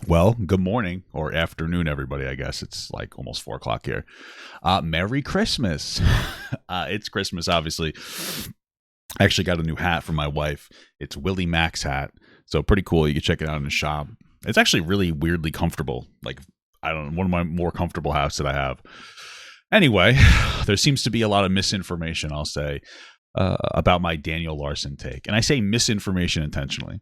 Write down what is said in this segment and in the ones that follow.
Well, good morning or afternoon, everybody. I guess it's like almost 4 o'clock here. Merry Christmas. It's Christmas, obviously. I actually got a new hat for my wife. It's Willie Mack's hat. So pretty cool. You can check it out in the shop. It's actually really weirdly comfortable. Like, I don't know, one of my more comfortable hats that I have. Anyway, there seems to be a lot of misinformation, I'll say, about my Daniel Larson take. And I say misinformation intentionally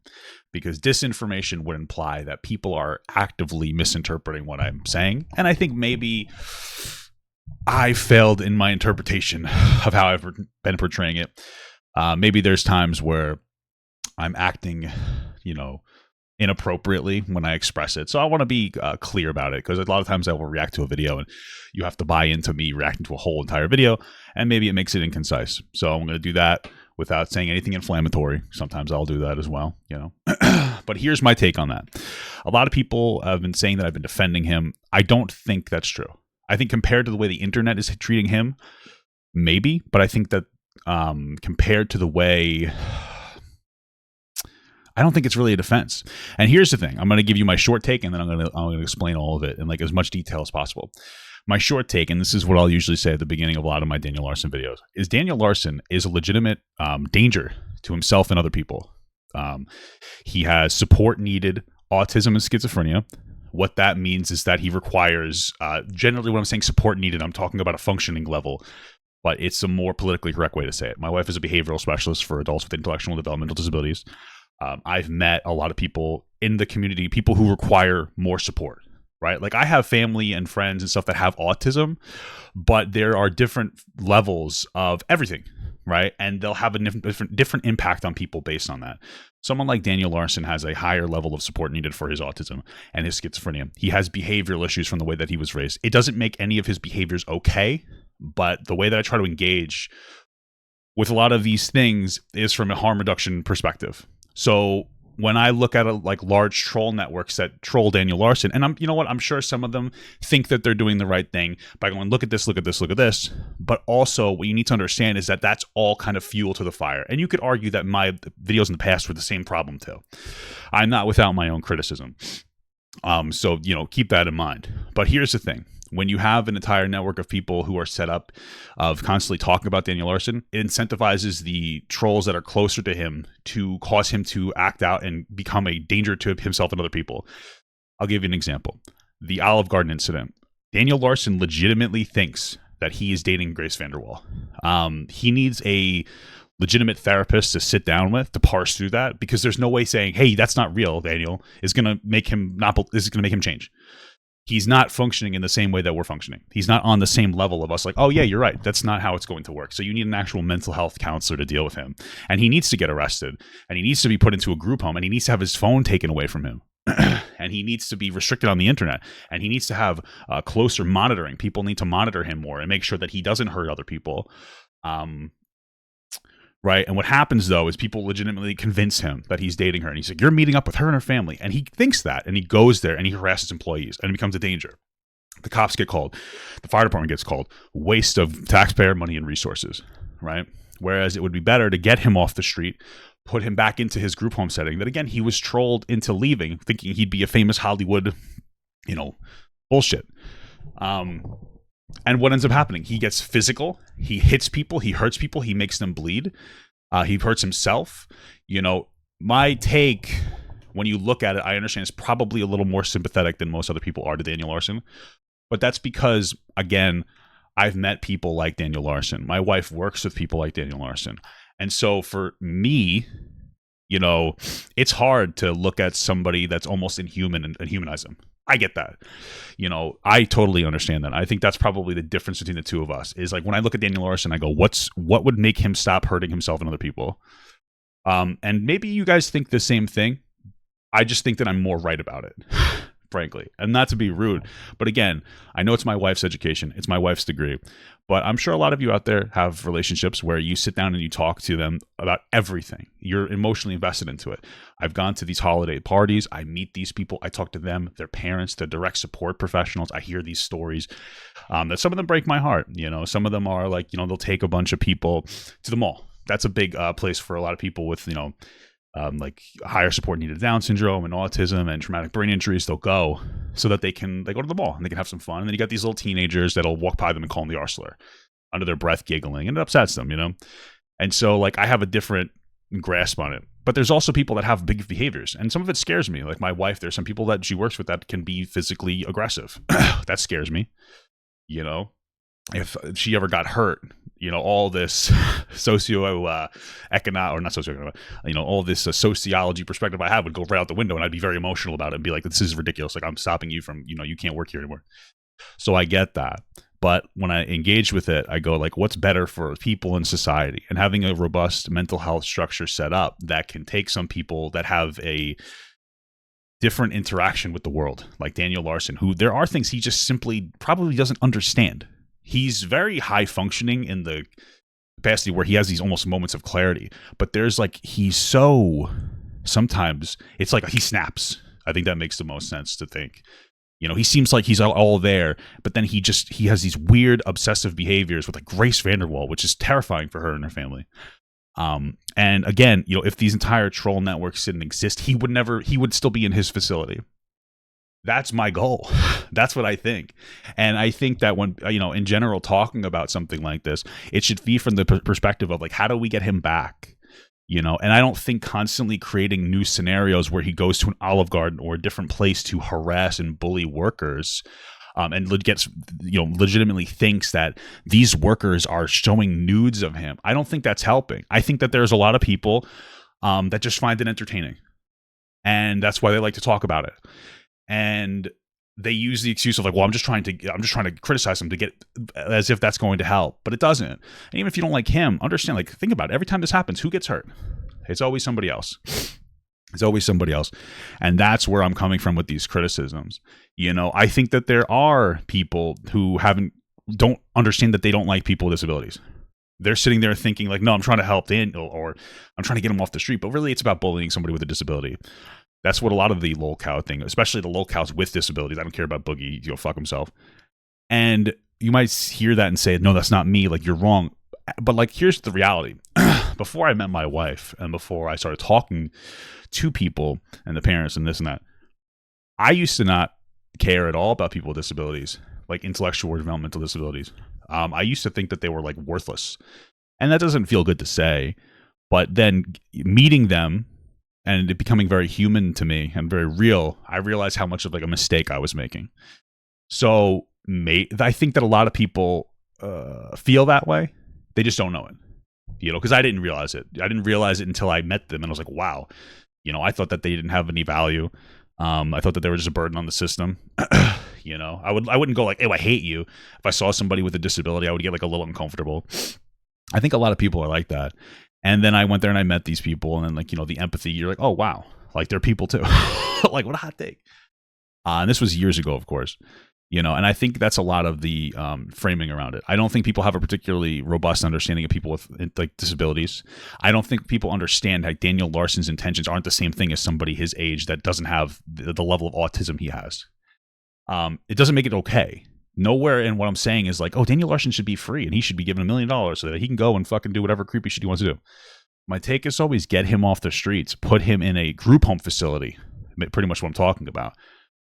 because disinformation would imply that people are actively misinterpreting what I'm saying. And I think maybe I failed in my interpretation of how I've been portraying it. Maybe there's times where I'm acting, inappropriately when I express it. So I want to be clear about it because a lot of times I will react to a video and you have to buy into me reacting to a whole entire video and maybe it makes it inconcise. So I'm going to do that without saying anything inflammatory. Sometimes I'll do that as well, But here's my take on that. A lot of people have been saying that I've been defending him. I don't think that's true. I think compared to the way the internet is treating him, maybe, but I think that compared to the way, I don't think it's really a defense. And here's the thing. I'm going to give you my short take, and then I'm going to explain all of it in like as much detail as possible. My short take, and this is what I'll usually say at the beginning of a lot of my Daniel Larson videos, is Daniel Larson is a legitimate danger to himself and other people. He has support needed autism and schizophrenia. What that means is that he requires, generally when I'm saying support needed, I'm talking about a functioning level, but it's a more politically correct way to say it. My wife is a behavioral specialist for adults with intellectual and developmental disabilities. I've met a lot of people in the community, people who require more support, right? Like I have family and friends and stuff that have autism, but there are different levels of everything, right? And they'll have a different impact on people based on that. Someone like Daniel Larson has a higher level of support needed for his autism and his schizophrenia. He has behavioral issues from the way that he was raised. It doesn't make any of his behaviors okay, but the way that I try to engage with a lot of these things is from a harm reduction perspective. So when I look at large troll networks that troll Daniel Larson, and I'm sure some of them think that they're doing the right thing by going, look at this, look at this, look at this. But also what you need to understand is that that's all kind of fuel to the fire. And you could argue that my videos in the past were the same problem too. I'm not without my own criticism. So keep that in mind. But here's the thing. When you have an entire network of people who are set up of constantly talking about Daniel Larson, it incentivizes the trolls that are closer to him to cause him to act out and become a danger to himself and other people. I'll give you an example. The Olive Garden incident. Daniel Larson legitimately thinks that he is dating Grace VanderWaal. He needs a legitimate therapist to sit down with to parse through that because there's no way saying, hey, that's not real, Daniel, is going to make him change. He's not functioning in the same way that we're functioning. He's not on the same level of us like, oh yeah, you're right. That's not how it's going to work. So you need an actual mental health counselor to deal with him. And he needs to get arrested and he needs to be put into a group home and he needs to have his phone taken away from him. And he needs to be restricted on the internet and he needs to have closer monitoring. People need to monitor him more and make sure that he doesn't hurt other people. Right. And what happens, though, is people legitimately convince him that he's dating her. And he's like, you're meeting up with her and her family. And he thinks that. And he goes there and he harasses employees and it becomes a danger. The cops get called. The fire department gets called. Waste of taxpayer money and resources. Right. Whereas it would be better to get him off the street, put him back into his group home setting that, again, he was trolled into leaving, thinking he'd be a famous Hollywood, bullshit. And what ends up happening? He gets physical. He hits people. He hurts people. He makes them bleed. He hurts himself. My take, when you look at it, I understand it's probably a little more sympathetic than most other people are to Daniel Larson. But that's because, again, I've met people like Daniel Larson. My wife works with people like Daniel Larson. And so for me, it's hard to look at somebody that's almost inhuman and humanize them. I get that. I totally understand that. I think that's probably the difference between the two of us is like when I look at Daniel Larson, I go, what would make him stop hurting himself and other people? And maybe you guys think the same thing. I just think that I'm more right about it, frankly, and not to be rude. But again, I know it's my wife's education. It's my wife's degree. But I'm sure a lot of you out there have relationships where you sit down and you talk to them about everything. You're emotionally invested into it. I've gone to these holiday parties. I meet these people. I talk to them, their parents, their direct support professionals. I hear these stories that some of them break my heart. Some of them are like, they'll take a bunch of people to the mall. That's a big place for a lot of people with, like higher support needed Down syndrome and autism and traumatic brain injuries, they'll go so that they go to the mall and they can have some fun. And then you got these little teenagers that'll walk by them and call them the R slur under their breath, giggling, and it upsets them, you know? And so like I have a different grasp on it. But there's also people that have big behaviors, and some of it scares me. Like my wife, there's some people that she works with that can be physically aggressive. That scares me. You know, if she ever got hurt, you know, all this economic, or not socioeconomic, you know, all this sociology perspective I have would go right out the window, and I'd be very emotional about it and be like, this is ridiculous. Like I'm stopping you from, you know, you can't work here anymore. So I get that. But when I engage with it, I go like, what's better for people in society? And having a robust mental health structure set up that can take some people that have a different interaction with the world, like Daniel Larson, who there are things he just simply probably doesn't understand. He's very high functioning in the capacity where he has these almost moments of clarity. But there's like, sometimes it's like he snaps. I think that makes the most sense to think. You know, he seems like he's all there, but then he has these weird obsessive behaviors with like Grace Vanderwall, which is terrifying for her and her family. And again, you know, if these entire troll networks didn't exist, he would still be in his facility. That's my goal. That's what I think. And I think that when, you know, in general, talking about something like this, it should be from the perspective of like, how do we get him back? You know, and I don't think constantly creating new scenarios where he goes to an Olive Garden or a different place to harass and bully workers, and legitimately thinks that these workers are showing nudes of him. I don't think that's helping. I think that there's a lot of people that just find it entertaining, and that's why they like to talk about it. And they use the excuse of like, well, I'm just trying to criticize him to get, as if that's going to help, but it doesn't. And even if you don't like him, understand, like, think about it. Every time this happens, who gets hurt? It's always somebody else. It's always somebody else. And that's where I'm coming from with these criticisms. You know, I think that there are people who don't understand that they don't like people with disabilities. They're sitting there thinking like, no, I'm trying to help Daniel, or I'm trying to get him off the street. But really, it's about bullying somebody with a disability. That's what a lot of the lolcow thing, especially the lolcows with disabilities. I don't care about Boogie, you know, fuck himself. And you might hear that and say, no, that's not me. Like, you're wrong. But like, here's the reality. Before I met my wife and before I started talking to people and the parents and this and that, I used to not care at all about people with disabilities, like intellectual or developmental disabilities. I used to think that they were like worthless. And that doesn't feel good to say. But then meeting them, and it becoming very human to me and very real, I realized how much of like a mistake I was making. So I think that a lot of people feel that way. They just don't know it, you know, because I didn't realize it. I didn't realize it until I met them, and I was like, wow, you know, I thought that they didn't have any value. I thought that they were just a burden on the system. You know, I wouldn't go like, oh, I hate you. If I saw somebody with a disability, I would get like a little uncomfortable. I think a lot of people are like that. And then I went there and I met these people, and then like, you know, the empathy, you're like, oh, wow, like they're people too. Like, what a hot take. And this was years ago, of course, you know, and I think that's a lot of the framing around it. I don't think people have a particularly robust understanding of people with like disabilities. I don't think people understand like Daniel Larson's intentions aren't the same thing as somebody his age that doesn't have the level of autism he has. It doesn't make it okay. Nowhere in what I'm saying is like, oh, Daniel Larson should be free and he should be given $1 million so that he can go and fucking do whatever creepy shit he wants to do. My take is always get him off the streets, put him in a group home facility, pretty much what I'm talking about,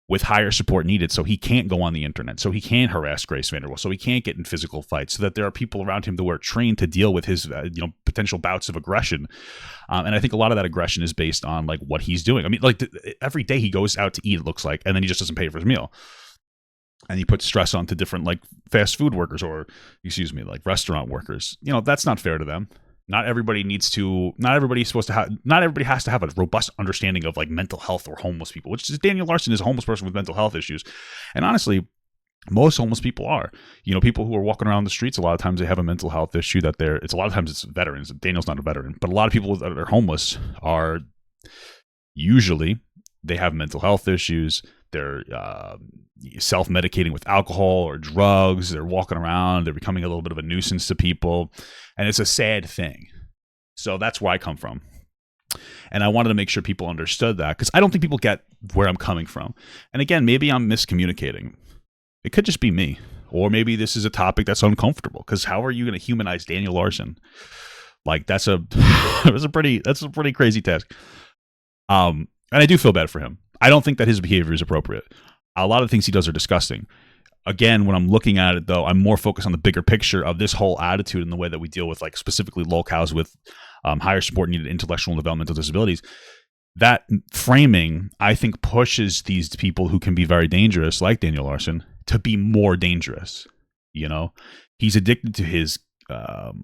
with higher support needed so he can't go on the internet, so he can't harass Grace Vanderwall, so he can't get in physical fights, so that there are people around him that are trained to deal with his potential bouts of aggression. And I think a lot of that aggression is based on like what he's doing. I mean, like every day he goes out to eat, it looks like, and then he just doesn't pay for his meal. And he puts stress onto different like fast food workers or, like restaurant workers. You know, that's not fair to them. Not everybody has to have a robust understanding of like mental health or homeless people, which is Daniel Larson is a homeless person with mental health issues. And honestly, most homeless people are, you know, people who are walking around the streets. A lot of times they have a mental health issue a lot of times it's veterans. Daniel's not a veteran, but a lot of people that are homeless are usually they have mental health issues. They're self-medicating with alcohol or drugs. They're walking around. They're becoming a little bit of a nuisance to people. And it's a sad thing. So that's where I come from. And I wanted to make sure people understood that because I don't think people get where I'm coming from. And again, maybe I'm miscommunicating. It could just be me. Or maybe this is a topic that's uncomfortable because how are you going to humanize Daniel Larson? Like that's a that's a pretty crazy task. And I do feel bad for him. I don't think that his behavior is appropriate. A lot of things he does are disgusting. Again, when I'm looking at it, though, I'm more focused on the bigger picture of this whole attitude and the way that we deal with, like, specifically locales with higher support needed intellectual and developmental disabilities. That framing, I think, pushes these people who can be very dangerous, like Daniel Larson, to be more dangerous. You know, he's addicted to his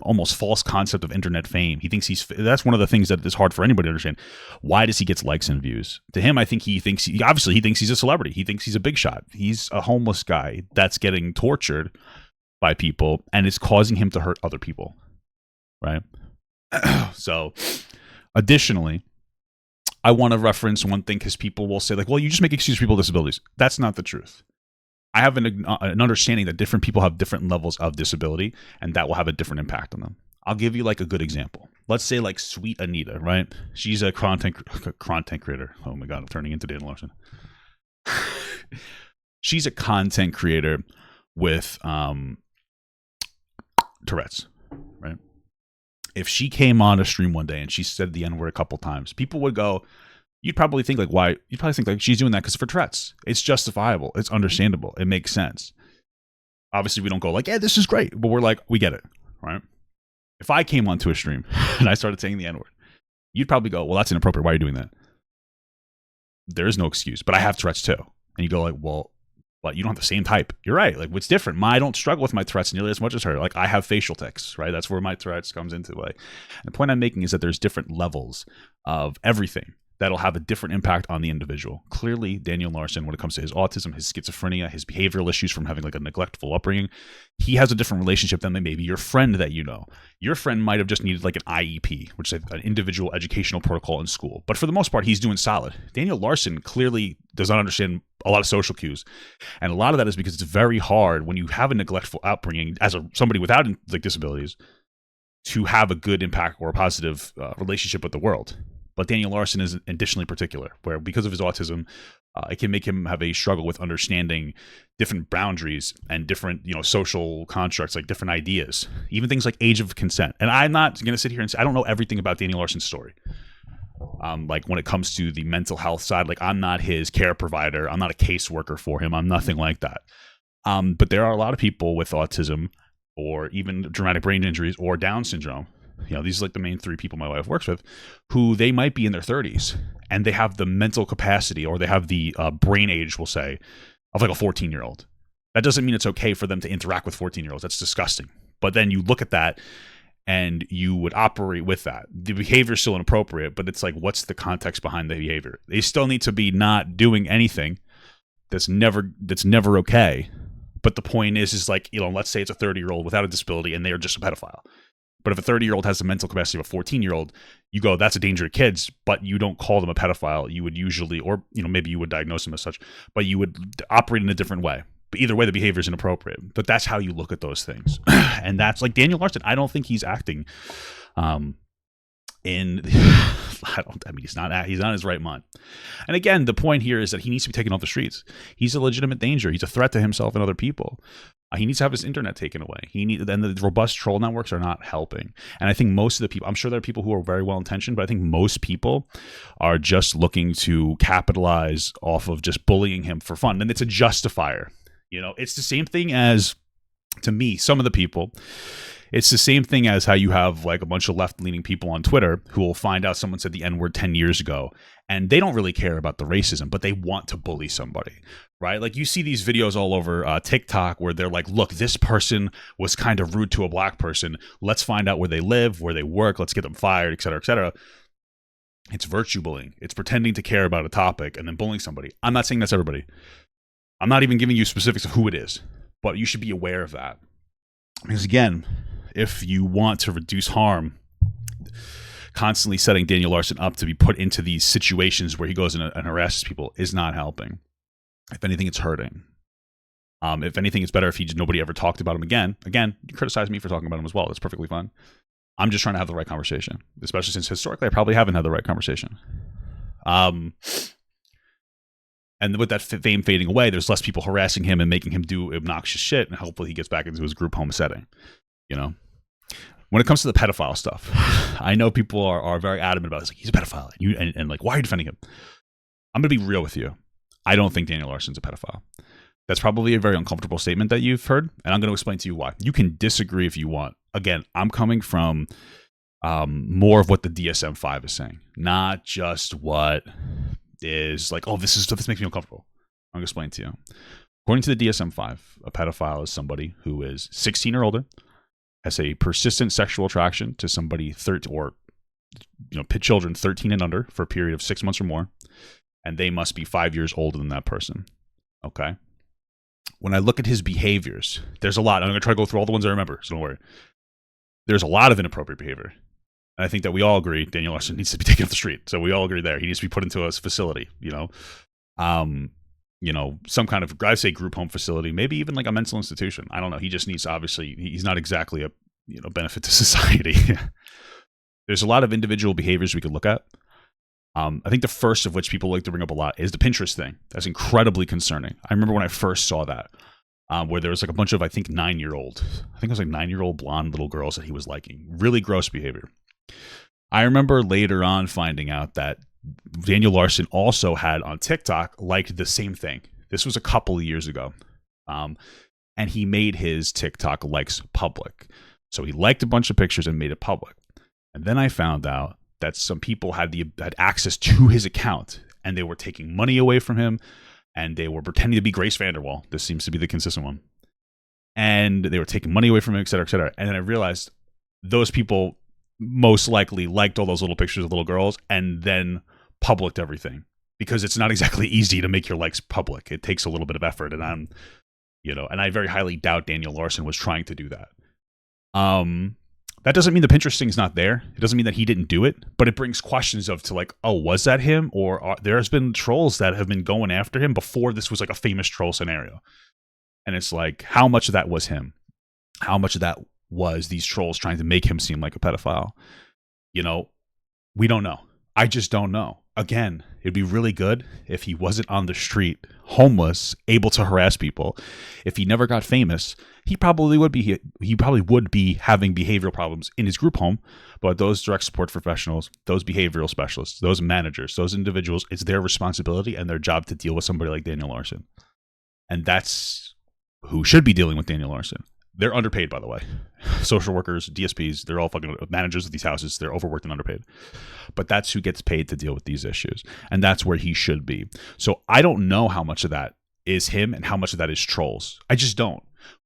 almost false concept of internet fame. He thinks that's one of the things that is hard for anybody to understand. Why does he get likes and views? To him, I think he thinks he thinks he's a celebrity. He thinks he's a big shot. He's a homeless guy that's getting tortured by people, and it's causing him to hurt other people. Right. So, additionally, I want to reference one thing because people will say, like, well, you just make excuses for people with disabilities. That's not the truth. I have an understanding that different people have different levels of disability, and that will have a different impact on them. I'll give you like a good example. Let's say like Sweet Anita, right? She's a content creator. Oh my God, I'm turning into Dan Larson. She's a content creator with Tourette's, right? If she came on a stream one day and she said the N-word a couple times, people would go, you'd probably think like, why? You'd probably think like she's doing that because for Tourette's. It's justifiable. It's understandable. It makes sense. Obviously, we don't go like, yeah, this is great. But we're like, we get it, right? If I came onto a stream and I started saying the N-word, you'd probably go, well, that's inappropriate. Why are you doing that? There is no excuse. But I have Tourette's too. And you go like, well, but you don't have the same type. You're right. Like, what's different? I don't struggle with my Tourette's nearly as much as her. Like, I have facial tics, right? That's where my Tourette's comes into play. And the point I'm making is that there's different levels of everything that'll have a different impact on the individual. Clearly, Daniel Larson, when it comes to his autism, his schizophrenia, his behavioral issues from having like a neglectful upbringing, he has a different relationship than maybe your friend that you know. Your friend might have just needed like an IEP, which is an individual educational protocol in school. But for the most part, he's doing solid. Daniel Larson clearly does not understand a lot of social cues. And a lot of that is because it's very hard when you have a neglectful upbringing as somebody without like disabilities to have a good impact or a positive relationship with the world. But Daniel Larson is additionally particular, where because of his autism, it can make him have a struggle with understanding different boundaries and different, social constructs, like different ideas, even things like age of consent. And I'm not going to sit here and say I don't know everything about Daniel Larson's story. Like when it comes to the mental health side, like I'm not his care provider. I'm not a caseworker for him. I'm nothing like that. But there are a lot of people with autism or even traumatic brain injuries or Down syndrome. These are like the main three people my wife works with, who they might be in their 30s and they have the mental capacity or they have the brain age, we'll say, of like a 14-year-old. That doesn't mean it's okay for them to interact with 14-year-olds. That's disgusting. But then you look at that and you would operate with that. The behavior is still inappropriate, but it's like, what's the context behind the behavior? They still need to be not doing anything that's never okay. But the point is like, let's say it's a 30-year-old without a disability and they are just a pedophile. But if a 30-year-old has the mental capacity of a 14-year-old, you go, that's a danger to kids, but you don't call them a pedophile. You would usually, or maybe you would diagnose them as such, but you would operate in a different way. But either way, the behavior is inappropriate. But that's how you look at those things. And that's like Daniel Larson. I don't think he's acting he's not in his right mind. And again, the point here is that he needs to be taken off the streets. He's a legitimate danger. He's a threat to himself and other people. He needs to have his internet taken away. And the robust troll networks are not helping. And I think most of the people, I'm sure there are people who are very well intentioned, but I think most people are just looking to capitalize off of just bullying him for fun. And it's a justifier. It's the same thing as, to me, some of the people, it's the same thing as how you have like a bunch of left-leaning people on Twitter who will find out someone said the N-word 10 years ago and they don't really care about the racism, but they want to bully somebody, right? Like you see these videos all over TikTok where they're like, look, this person was kind of rude to a black person. Let's find out where they live, where they work. Let's get them fired, et cetera, et cetera. It's virtue bullying. It's pretending to care about a topic and then bullying somebody. I'm not saying that's everybody. I'm not even giving you specifics of who it is, but you should be aware of that. Because again, if you want to reduce harm, constantly setting Daniel Larson up to be put into these situations where he goes and harasses people is not helping. If anything, it's hurting. If anything, it's better if nobody ever talked about him again. Again, you criticize me for talking about him as well. That's perfectly fine. I'm just trying to have the right conversation, especially since historically I probably haven't had the right conversation. And with that fame fading away, there's less people harassing him and making him do obnoxious shit, and hopefully he gets back into his group home setting. When it comes to the pedophile stuff, I know people are very adamant about it. It's like, he's a pedophile. And like, why are you defending him? I'm going to be real with you. I don't think Daniel Larson's a pedophile. That's probably a very uncomfortable statement that you've heard, and I'm going to explain to you why. You can disagree if you want. Again, I'm coming from more of what the DSM-5 is saying, not just what is like, oh, this makes me uncomfortable. I'm going to explain to you. According to the DSM-5, a pedophile is somebody who is 16 or older, has a persistent sexual attraction to somebody children 13 and under for a period of 6 months or more, and they must be 5 years older than that person. Okay. When I look at his behaviors, there's a lot. I'm going to try to go through all the ones I remember, so don't worry. There's a lot of inappropriate behavior. And I think that we all agree Daniel Larson needs to be taken off the street. So we all agree there. He needs to be put into a facility, some kind of, I say group home facility, maybe even like a mental institution. I don't know. He just needs, obviously, he's not exactly a benefit to society. There's a lot of individual behaviors we could look at. I think the first of which people like to bring up a lot is the Pinterest thing. That's incredibly concerning. I remember when I first saw that, where there was like a bunch of, I think, 9-year-old blonde little girls that he was liking. Really gross behavior. I remember later on finding out that Daniel Larson also had on TikTok liked the same thing. This was a couple of years ago. And he made his TikTok likes public. So he liked a bunch of pictures and made it public. And then I found out that some people had access to his account, and they were taking money away from him, and they were pretending to be Grace Vanderwall. This seems to be the consistent one. And they were taking money away from him, et cetera, et cetera. And then I realized those people most likely liked all those little pictures of little girls and then published everything, because it's not exactly easy to make your likes public. It takes a little bit of effort, and and I very highly doubt Daniel Larson was trying to do that. That doesn't mean the Pinterest thing's not there. It doesn't mean that he didn't do it, but it brings questions to like, oh, was that him? Or there's been trolls that have been going after him before this was like a famous troll scenario. And it's like, how much of that was him? How much of that was these trolls trying to make him seem like a pedophile? We don't know. I just don't know. Again, it'd be really good if he wasn't on the street, homeless, able to harass people. If he never got famous, he probably would be having behavioral problems in his group home. But those direct support professionals, those behavioral specialists, those managers, those individuals, it's their responsibility and their job to deal with somebody like Daniel Larson. And that's who should be dealing with Daniel Larson. They're underpaid, by the way. Social workers, DSPs, they're all fucking managers of these houses. They're overworked and underpaid. But that's who gets paid to deal with these issues. And that's where he should be. So I don't know how much of that is him and how much of that is trolls. I just don't.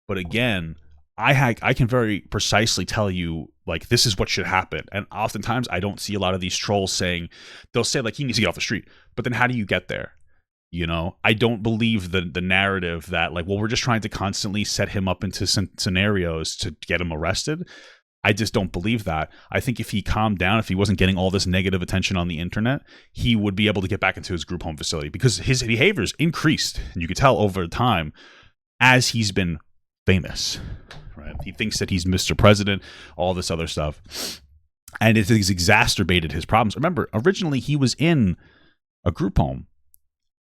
But again, I can very precisely tell you, like, this is what should happen. And oftentimes I don't see a lot of these trolls they'll say, like, he needs to get off the street. But then how do you get there? I don't believe the narrative that, like, well, we're just trying to constantly set him up into scenarios to get him arrested. I just don't believe that. I think if he calmed down, if he wasn't getting all this negative attention on the internet, he would be able to get back into his group home facility, because his behaviors increased. And you could tell over time as he's been famous, right? He thinks that he's Mr. President, all this other stuff. And it has exacerbated his problems. Remember, originally he was in a group home.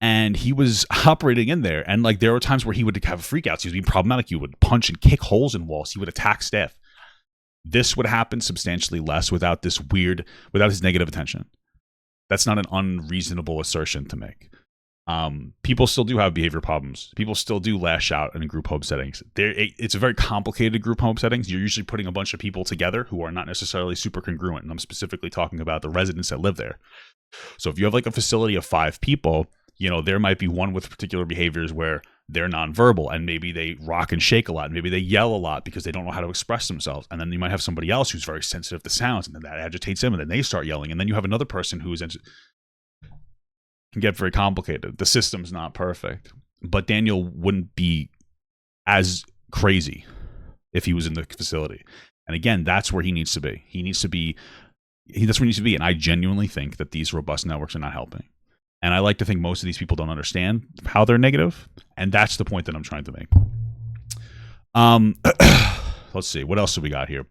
And he was operating in there. And like, there were times where he would have freakouts. He was being problematic. He would punch and kick holes in walls. He would attack staff. This would happen substantially less without his negative attention. That's not an unreasonable assertion to make. People still do have behavior problems. People still do lash out in group home settings. It's a very complicated group home settings. You're usually putting a bunch of people together who are not necessarily super congruent. And I'm specifically talking about the residents that live there. So if you have like a facility of 5 people, there might be one with particular behaviors where they're nonverbal, and maybe they rock and shake a lot. And maybe they yell a lot because they don't know how to express themselves. And then you might have somebody else who's very sensitive to sounds, and then that agitates them, and then they start yelling. And then you have another person who's can get very complicated. The system's not perfect. But Daniel wouldn't be as crazy if he was in the facility. And again, that's where he needs to be. That's where he needs to be. And I genuinely think that these robust networks are not helping. And I like to think most of these people don't understand how they're negative. And that's the point that I'm trying to make. Let's see. What else do we got here?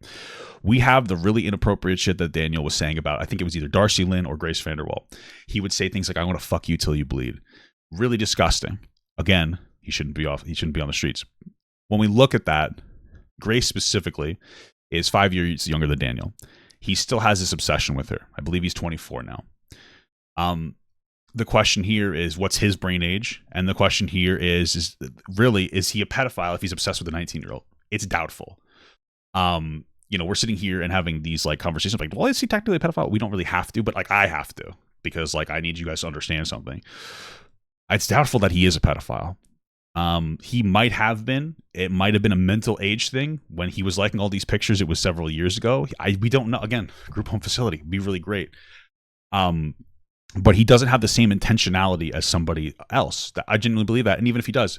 We have the really inappropriate shit that Daniel was saying about, I think it was either Darcy Lynn or Grace Vanderwall. He would say things like, I want to fuck you till you bleed. Really disgusting. Again, he shouldn't be on the streets. When we look at that, Grace specifically, is 5 years younger than Daniel. He still has this obsession with her. I believe he's 24 now. The question here is, what's his brain age? And the question here is he a pedophile if he's obsessed with a 19-year-old? It's doubtful. We're sitting here and having these like conversations like, well, is he technically a pedophile? We don't really have to, but like I have to, because like I need you guys to understand something. It's doubtful that he is a pedophile. He might have been. It might have been a mental age thing. When he was liking all these pictures, it was several years ago. We don't know. Again, group home facility would be really great. But he doesn't have the same intentionality as somebody else. I genuinely believe that. And even if he does,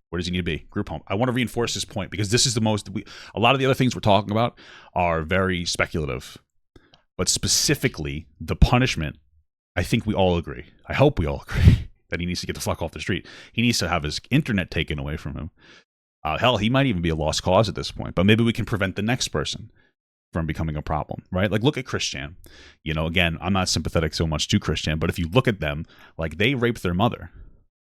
where does he need to be? Group home. I want to reinforce this point because this is a lot of the other things we're talking about are very speculative. But specifically, the punishment, I think we all agree. I hope we all agree that he needs to get the fuck off the street. He needs to have his internet taken away from him. Hell, he might even be a lost cause at this point. But maybe we can prevent the next person from becoming a problem, right? Like, look at Christian. Again, I'm not sympathetic so much to Christian, but if you look at them, like, they raped their mother.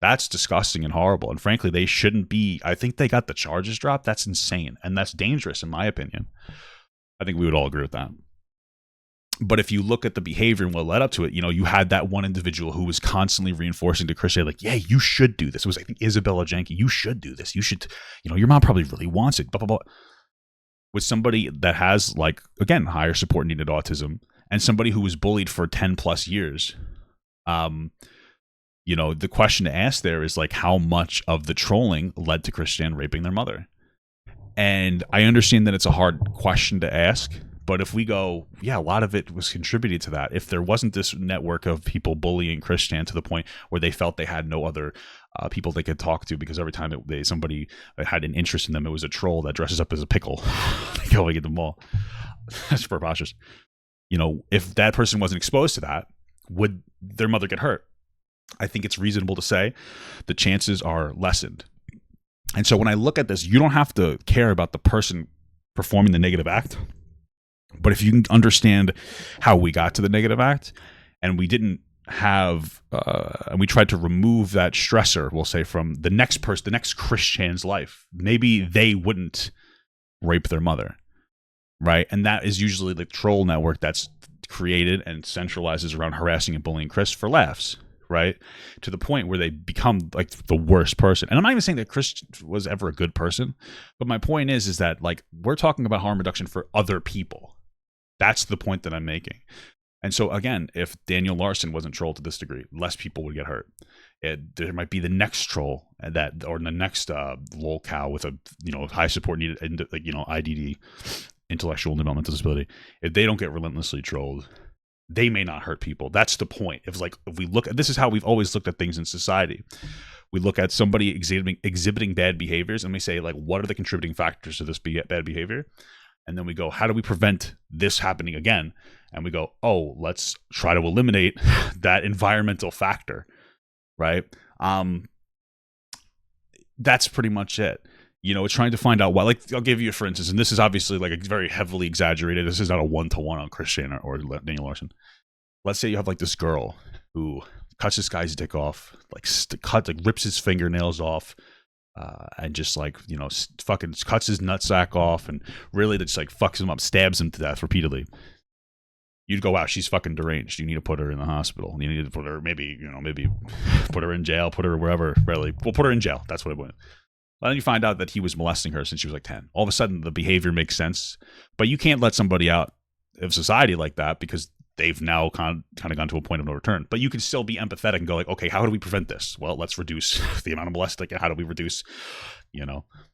That's disgusting and horrible. And frankly, they shouldn't be. I think they got the charges dropped. That's insane. And that's dangerous, in my opinion. I think we would all agree with that. But if you look at the behavior and what led up to it, you had that one individual who was constantly reinforcing to Christian, like, yeah, you should do this. It was, I think, Isabella Janke. You should do this. You should, your mom probably really wants it, blah, blah, blah. With somebody that has, like, again, higher support needed autism, and somebody who was bullied for 10 plus years, the question to ask there is, like, how much of the trolling led to Christian raping their mother? And I understand that it's a hard question to ask, but if we go, yeah, a lot of it was contributed to that. If there wasn't this network of people bullying Christian to the point where they felt they had no other people they could talk to, because every time somebody had an interest in them, it was a troll that dresses up as a pickle going at the mall. That's preposterous. If that person wasn't exposed to that, would their mother get hurt? I think it's reasonable to say the chances are lessened. And so when I look at this, you don't have to care about the person performing the negative act. But if you can understand how we got to the negative act, and we didn't have, and we tried to remove that stressor, we'll say, from the next person, the next Christian's life, maybe they wouldn't rape their mother, right? And that is usually the troll network that's created and centralizes around harassing and bullying Chris for laughs, right? To the point where they become like the worst person. And I'm not even saying that Chris was ever a good person, but my point is that, like, we're talking about harm reduction for other people. That's the point that I'm making. And so, again, if Daniel Larson wasn't trolled to this degree, less people would get hurt. There might be the next troll or the next lol cow with a high support needed, IDD, intellectual developmental disability. If they don't get relentlessly trolled, they may not hurt people. That's the point. If we look at, this is how we've always looked at things in society. We look at somebody exhibiting bad behaviors, and we say, like, what are the contributing factors to this bad behavior? And then we go, how do we prevent this happening again? And we go, oh, let's try to eliminate that environmental factor, right? That's pretty much it. It's trying to find out why. Like, I'll give you, for instance, and this is obviously like a very heavily exaggerated. This is not a one-to-one on Christian or Daniel Larson. Let's say you have like this girl who cuts this guy's dick off, rips his fingernails off, and just fucking cuts his nutsack off, and really just like fucks him up, stabs him to death repeatedly. You'd go, wow, she's fucking deranged. You need to put her in the hospital. You need to put her, maybe put her in jail, put her wherever. Really, we'll put her in jail. That's what it went. And then you find out that he was molesting her since she was like 10. All of a sudden, the behavior makes sense, but you can't let somebody out of society like that because they've now kind of gone to a point of no return. But you can still be empathetic and go like, okay, how do we prevent this? Well, let's reduce the amount of molesting. How do we reduce,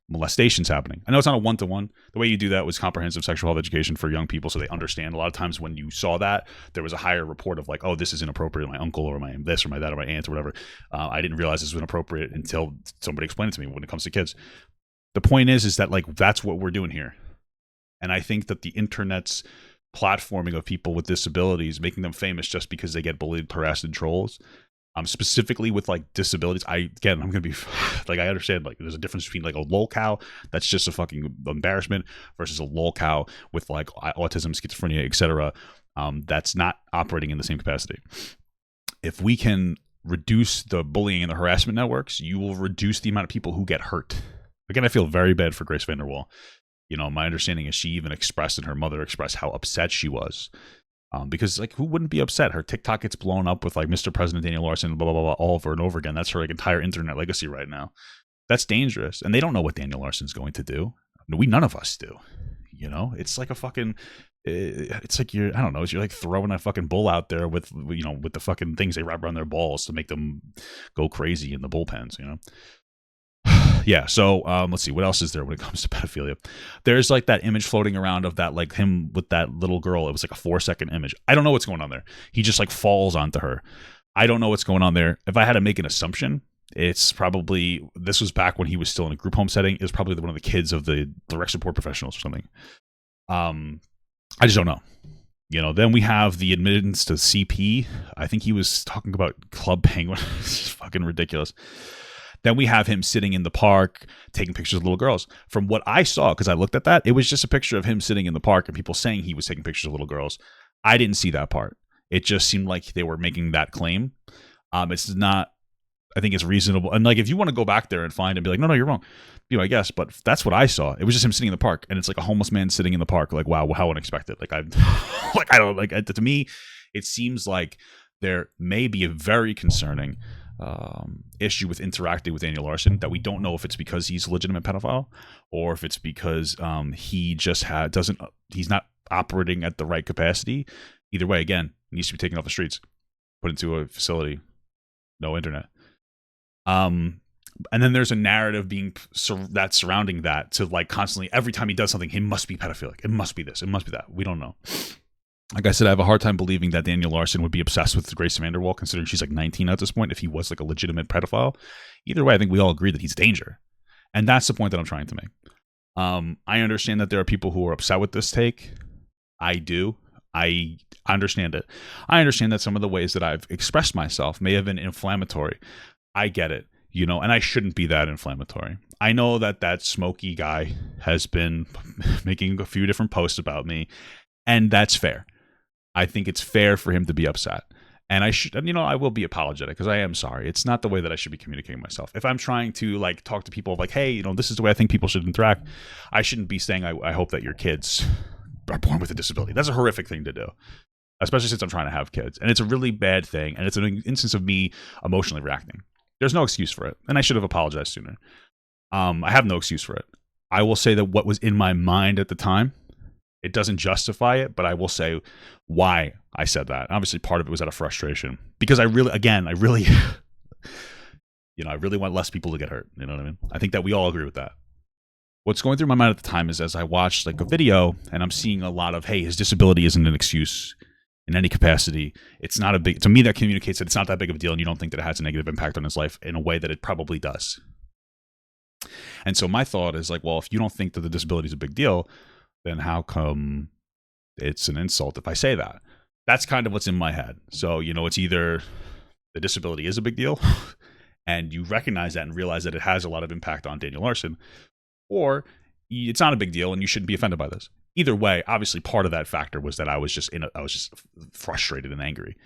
molestations happening? I know it's not a one-to-one. The way you do that was comprehensive sexual health education for young people, so they understand. A lot of times when you saw that, there was a higher report of like, oh, this is inappropriate. My uncle or my this or my that or my aunt or whatever. I didn't realize this was inappropriate until somebody explained it to me when it comes to kids. The point is that, like, that's what we're doing here. And I think that the internet's platforming of people with disabilities, making them famous just because they get bullied, harassed, and trolls, specifically with like disabilities. I'm gonna be like, I understand, like, there's a difference between like a lol cow that's just a fucking embarrassment versus a lol cow with like autism, schizophrenia, etc. That's not operating in the same capacity. If we can reduce the bullying and the harassment networks, you will reduce the amount of people who get hurt. Again, I feel very bad for Grace VanderWaal. My understanding is she even expressed, and her mother expressed, how upset she was. Because like, who wouldn't be upset? Her TikTok gets blown up with like Mr. President Daniel Larson, blah, blah, blah, all over and over again. That's her like entire internet legacy right now. That's dangerous. And they don't know what Daniel Larson's going to do. None of us do. It's like a fucking, it's like you're like throwing a fucking bull out there with the fucking things they wrap around their balls to make them go crazy in the bullpens, Yeah, so let's see, what else is there when it comes to pedophilia? There's like that image floating around of that, like him with that little girl. It was like a 4-second image. I don't know what's going on there. He just like falls onto her. I don't know what's going on there. If I had to make an assumption, it's probably, this was back when he was still in a group home setting. It was probably one of the kids of the direct support professionals or something. I just don't know. Then we have the admittance to CP. I think he was talking about Club Penguin. It's fucking ridiculous. Then we have him sitting in the park taking pictures of little girls. From what I saw, because I looked at that, it was just a picture of him sitting in the park and people saying he was taking pictures of little girls. I didn't see that part. It just seemed like they were making that claim. It's not, I think it's reasonable. And like, if you want to go back there and find and be like, no, you're wrong. I guess, but that's what I saw. It was just him sitting in the park, and it's like a homeless man sitting in the park. Like, wow, how unexpected. Like, I don't like, to me, it seems like there may be a very concerning issue with interacting with Daniel Larson, that we don't know if it's because he's a legitimate pedophile or if it's because he just he's not operating at the right capacity. Either way, again, he needs to be taken off the streets, put into a facility, no internet. And then there's a narrative that's surrounding that, to like constantly, every time he does something, he must be pedophilic. It must be this. It must be that. We don't know. Like I said, I have a hard time believing that Daniel Larson would be obsessed with Grace Vanderwall, considering she's like 19 at this point, if he was like a legitimate pedophile. Either way, I think we all agree that he's a danger. And that's the point that I'm trying to make. I understand that there are people who are upset with this take. I do. I understand it. I understand that some of the ways that I've expressed myself may have been inflammatory. I get it, and I shouldn't be that inflammatory. I know that Smokey guy has been making a few different posts about me, and that's fair. I think it's fair for him to be upset. And I will be apologetic, because I am sorry. It's not the way that I should be communicating myself. If I'm trying to like talk to people like, hey, this is the way I think people should interact, I shouldn't be saying, I hope that your kids are born with a disability. That's a horrific thing to do, especially since I'm trying to have kids. And it's a really bad thing. And it's an instance of me emotionally reacting. There's no excuse for it. And I should have apologized sooner. I have no excuse for it. I will say that what was in my mind at the time, it doesn't justify it, but I will say why I said that. Obviously, part of it was out of frustration, because I really want less people to get hurt. You know what I mean? I think that we all agree with that. What's going through my mind at the time is, as I watched like a video and I'm seeing a lot of, hey, his disability isn't an excuse in any capacity. It's not to me, that communicates that it's not that big of a deal, and you don't think that it has a negative impact on his life in a way that it probably does. And so my thought is like, well, if you don't think that the disability is a big deal, then how come it's an insult if I say that? That's kind of what's in my head. So, it's either the disability is a big deal and you recognize that and realize that it has a lot of impact on Daniel Larson, or it's not a big deal and you shouldn't be offended by this. Either way, obviously part of that factor was that I was just frustrated and angry.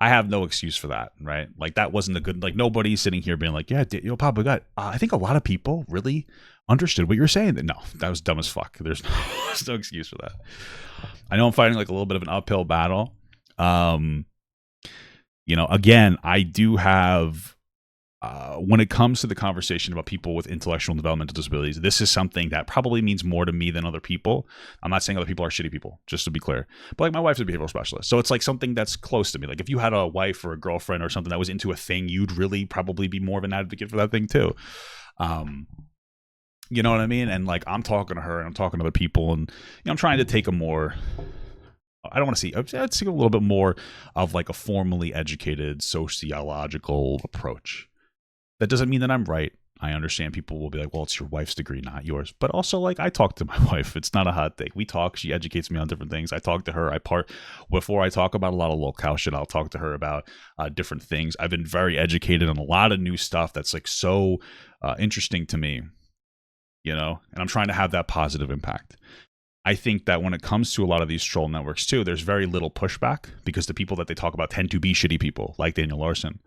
I have no excuse for that, right? Like, that wasn't a good, like, nobody's sitting here being like, yeah, Papa got, I think a lot of people really understood what you were saying. No, that was dumb as fuck. There's no excuse for that. I know I'm fighting like a little bit of an uphill battle. Again, I do have, when it comes to the conversation about people with intellectual and developmental disabilities, this is something that probably means more to me than other people. I'm not saying other people are shitty people, just to be clear. But like, my wife's a behavioral specialist, so it's like something that's close to me. Like, if you had a wife or a girlfriend or something that was into a thing, you'd really probably be more of an advocate for that thing too. You know what I mean? And like, I'm talking to her and I'm talking to other people, and I'm trying to take a more, I don't want to see, I'd see a little bit more of like a formally educated sociological approach. That doesn't mean that I'm right. I understand people will be like, well, it's your wife's degree, not yours. But also, like, I talk to my wife. It's not a hot take. We talk. She educates me on different things. I talk to her. Before I talk about a lot of locale shit, I'll talk to her about different things. I've been very educated on a lot of new stuff that's like so interesting to me, and I'm trying to have that positive impact. I think that when it comes to a lot of these troll networks too, there's very little pushback, because the people that they talk about tend to be shitty people like Daniel Larson.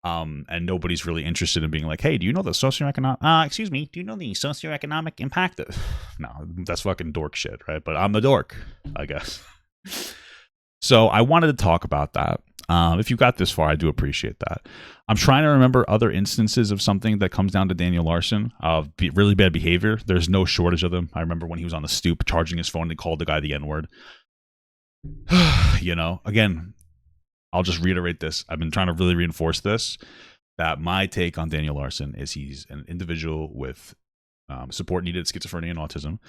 And nobody's really interested in being like, hey, do you know the socioeconomic, excuse me, do you know the socioeconomic impact of, no, that's fucking dork shit, right? But I'm the dork, I guess. So I wanted to talk about that. If you got this far, I do appreciate that. I'm trying to remember other instances of something that comes down to Daniel Larson of really bad behavior. There's no shortage of them. I remember when he was on the stoop charging his phone and he called the guy the N-word. You know, again, I'll just reiterate this. I've been trying to really reinforce this, that my take on Daniel Larson is he's an individual with support needed schizophrenia and autism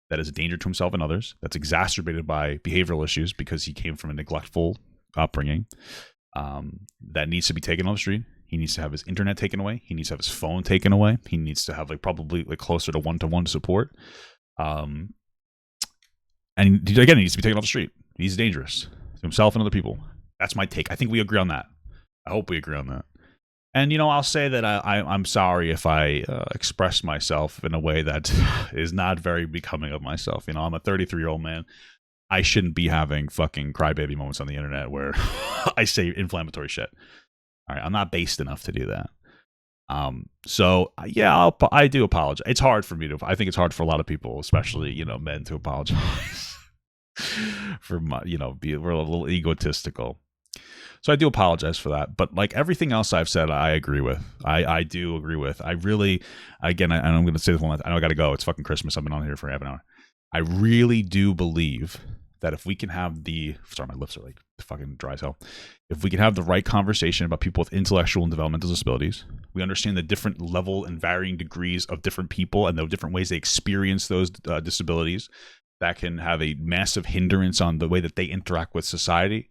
that is a danger to himself and others, that's exacerbated by behavioral issues because he came from a neglectful upbringing, that needs to be taken on the street. He needs to have his internet taken away. He needs to have his phone taken away. He needs to have probably closer to one-to-one support. And again, he needs to be taken off the street. He's dangerous to himself and other people. That's my take. I think we agree on that. I hope we agree on that. And, I'll say that I'm sorry if I express myself in a way that is not very becoming of myself. I'm a 33-year-old man. I shouldn't be having fucking crybaby moments on the internet where I say inflammatory shit. All right, I'm not based enough to do that. So yeah, I do apologize. It's hard for me to. I think it's hard for a lot of people, especially men, to apologize for my, we're a little egotistical. So I do apologize for that. But like everything else I've said, I agree with. I do agree with. I really, again, and I'm going to say this one last. I know I got to go. It's fucking Christmas. I've been on here for half an hour. I really do believe that if we can have sorry, my lips are like fucking dry as hell. If we can have the right conversation about people with intellectual and developmental disabilities, we understand the different level and varying degrees of different people and the different ways they experience those disabilities that can have a massive hindrance on the way that they interact with society.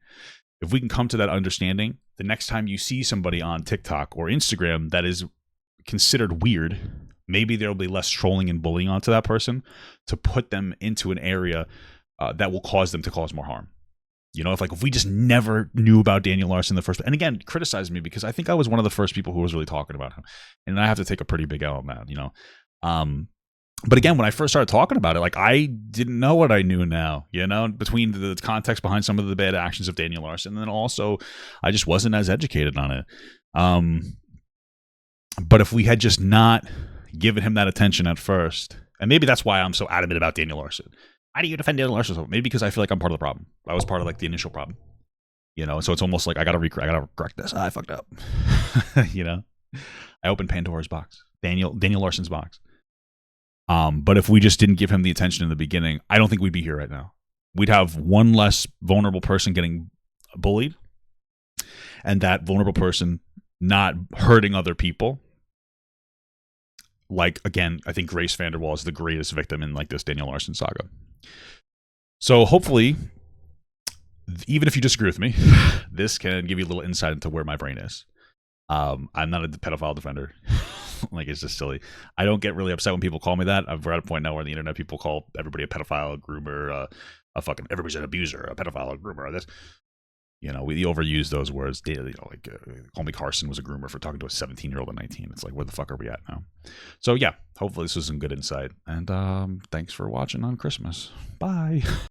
If we can come to that understanding, the next time you see somebody on TikTok or Instagram that is considered weird, maybe there'll be less trolling and bullying onto that person to put them into an area that will cause them to cause more harm. If we just never knew about Daniel Larson in the first, and again, criticize me because I think I was one of the first people who was really talking about him, and I have to take a pretty big L on that, But again, when I first started talking about it, I didn't know what I knew now, between the context behind some of the bad actions of Daniel Larson, and then also I just wasn't as educated on it. But if we had just not given him that attention at first, and maybe that's why I'm so adamant about Daniel Larson. Why do you defend Daniel Larson? Maybe because I feel like I'm part of the problem. I was part of the initial problem, so it's almost like I gotta correct this. I fucked up. I opened Pandora's box, Daniel Larson's box. But if we just didn't give him the attention in the beginning, I don't think we'd be here right now. We'd have one less vulnerable person getting bullied, and that vulnerable person not hurting other people. Again, I think Grace Vanderwall is the greatest victim in this Daniel Larson saga. So hopefully, even if you disagree with me, this can give you a little insight into where my brain is. I'm not a pedophile defender. It's just silly. I don't get really upset when people call me that. We're at a point now where on the internet people call everybody a pedophile, a groomer, a fucking everybody's an abuser, a pedophile, a groomer. This, we overuse those words. Call me Carson was a groomer for talking to a 17-year-old at 19. It's where the fuck are we at now? So yeah, hopefully this was some good insight. And thanks for watching on Christmas. Bye.